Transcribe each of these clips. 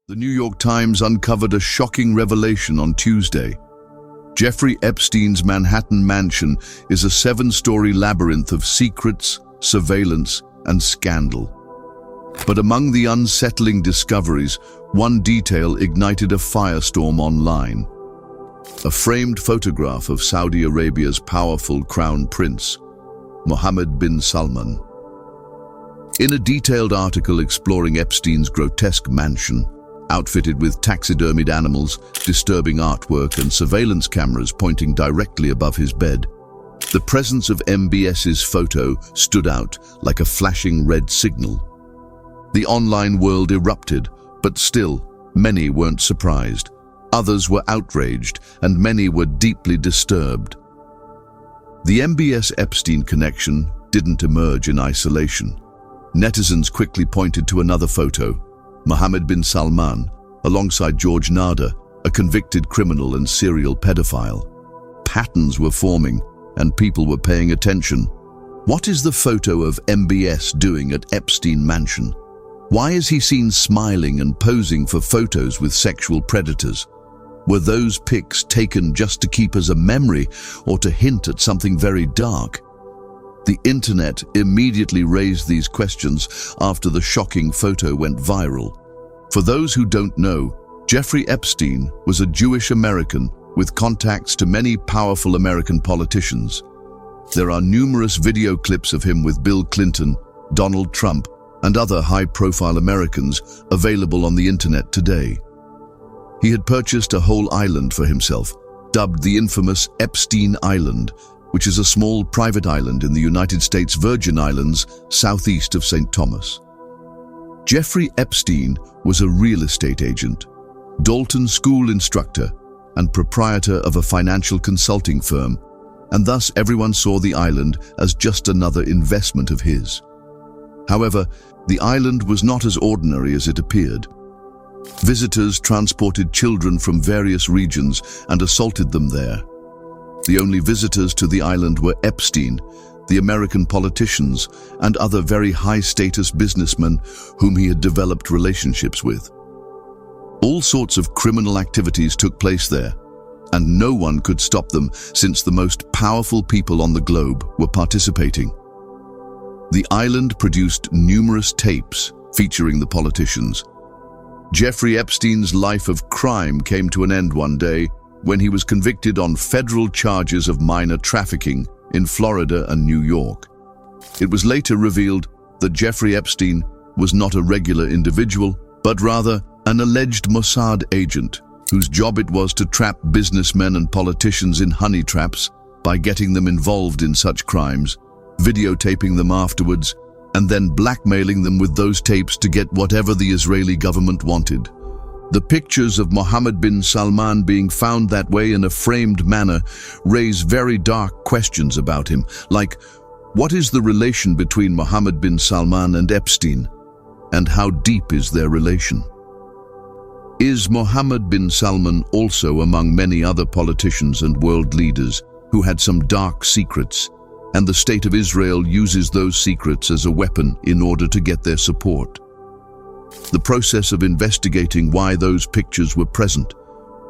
The New York Times uncovered a shocking revelation on Tuesday. Jeffrey Epstein's Manhattan mansion is a 7-story labyrinth of secrets, surveillance, and scandal. But among the unsettling discoveries, one detail ignited a firestorm online. A framed photograph of Saudi Arabia's powerful crown prince, Mohammed Bin Salman. In a detailed article exploring Epstein's grotesque mansion, outfitted with taxidermied animals, disturbing artwork, and surveillance cameras pointing directly above his bed, the presence of MBS's photo stood out like a flashing red signal. The online world erupted, but still, many weren't surprised. Others were outraged, and many were deeply disturbed. The MBS-Epstein connection didn't emerge in isolation. Netizens quickly pointed to another photo, Mohammed Bin Salman, alongside George Nader, a convicted criminal and serial pedophile. Patterns were forming, and people were paying attention. What is the photo of MBS doing at Epstein Mansion? Why is he seen smiling and posing for photos with sexual predators? Were those pics taken just to keep as a memory or to hint at something very dark? The internet immediately raised these questions after the shocking photo went viral. For those who don't know, Jeffrey Epstein was a Jewish American with contacts to many powerful American politicians. There are numerous video clips of him with Bill Clinton, Donald Trump, and other high-profile Americans available on the internet today. He had purchased a whole island for himself, dubbed the infamous Epstein Island, which is a small private island in the United States Virgin Islands, southeast of St. Thomas. Jeffrey Epstein was a real estate agent, Dalton school instructor, and proprietor of a financial consulting firm, and thus everyone saw the island as just another investment of his. However, the island was not as ordinary as it appeared. Visitors transported children from various regions and assaulted them there. The only visitors to the island were Epstein, the American politicians, and other very high-status businessmen whom he had developed relationships with. All sorts of criminal activities took place there, and no one could stop them since the most powerful people on the globe were participating. The island produced numerous tapes featuring the politicians. Jeffrey Epstein's life of crime came to an end one day when he was convicted on federal charges of minor trafficking in Florida and New York. It was later revealed that Jeffrey Epstein was not a regular individual, but rather an alleged Mossad agent whose job it was to trap businessmen and politicians in honey traps by getting them involved in such crimes, videotaping them afterwards, and then blackmailing them with those tapes to get whatever the Israeli government wanted. The pictures of Mohammed bin Salman being found that way in a framed manner raise very dark questions about him, like, what is the relation between Mohammed bin Salman and Epstein, and how deep is their relation? Is Mohammed bin Salman also among many other politicians and world leaders who had some dark secrets, and the state of Israel uses those secrets as a weapon in order to get their support? The process of investigating why those pictures were present,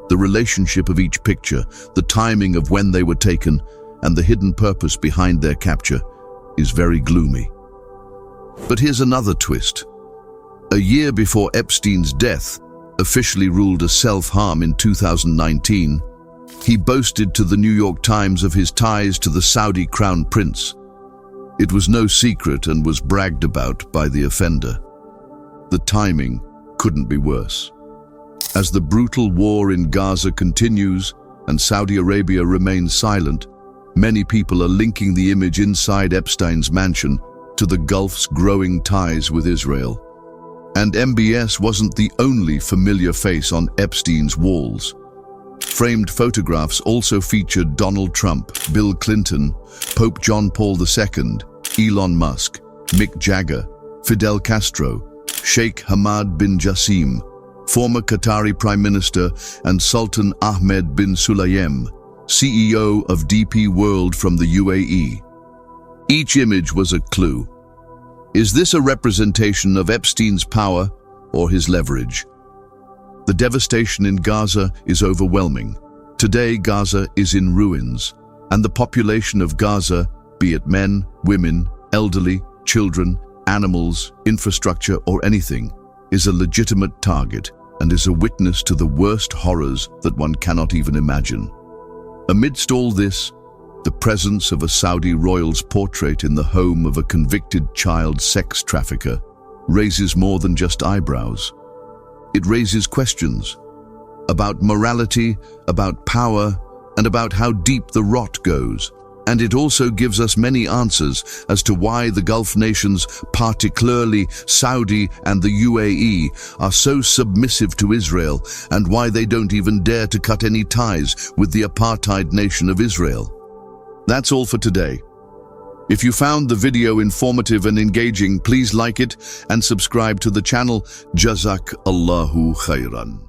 the relationship of each picture, the timing of when they were taken, and the hidden purpose behind their capture is very gloomy. But here's another twist. A year before Epstein's death, officially ruled as self-harm in 2019, he boasted to the New York Times of his ties to the Saudi crown prince. It was no secret and was bragged about by the offender. The timing couldn't be worse. As the brutal war in Gaza continues and Saudi Arabia remains silent, many people are linking the image inside Epstein's mansion to the Gulf's growing ties with Israel. And MBS wasn't the only familiar face on Epstein's walls. Framed photographs also featured Donald Trump, Bill Clinton, Pope John Paul II, Elon Musk, Mick Jagger, Fidel Castro, Sheikh Hamad bin Jassim, former Qatari Prime Minister, and Sultan Ahmed bin Sulayem, CEO of DP World from the UAE. Each image was a clue. Is this a representation of Epstein's power or his leverage? The devastation in Gaza is overwhelming. Today, Gaza is in ruins, and the population of Gaza, be it men, women, elderly, children, animals, infrastructure, or anything, is a legitimate target and is a witness to the worst horrors that one cannot even imagine. Amidst all this, the presence of a Saudi royal's portrait in the home of a convicted child sex trafficker raises more than just eyebrows. It raises questions about morality, about power, and about how deep the rot goes. And it also gives us many answers as to why the Gulf nations, particularly Saudi and the UAE, are so submissive to Israel and why they don't even dare to cut any ties with the apartheid nation of Israel. That's all for today. If you found the video informative and engaging, please like it and subscribe to the channel. Jazak Allahu Khairan.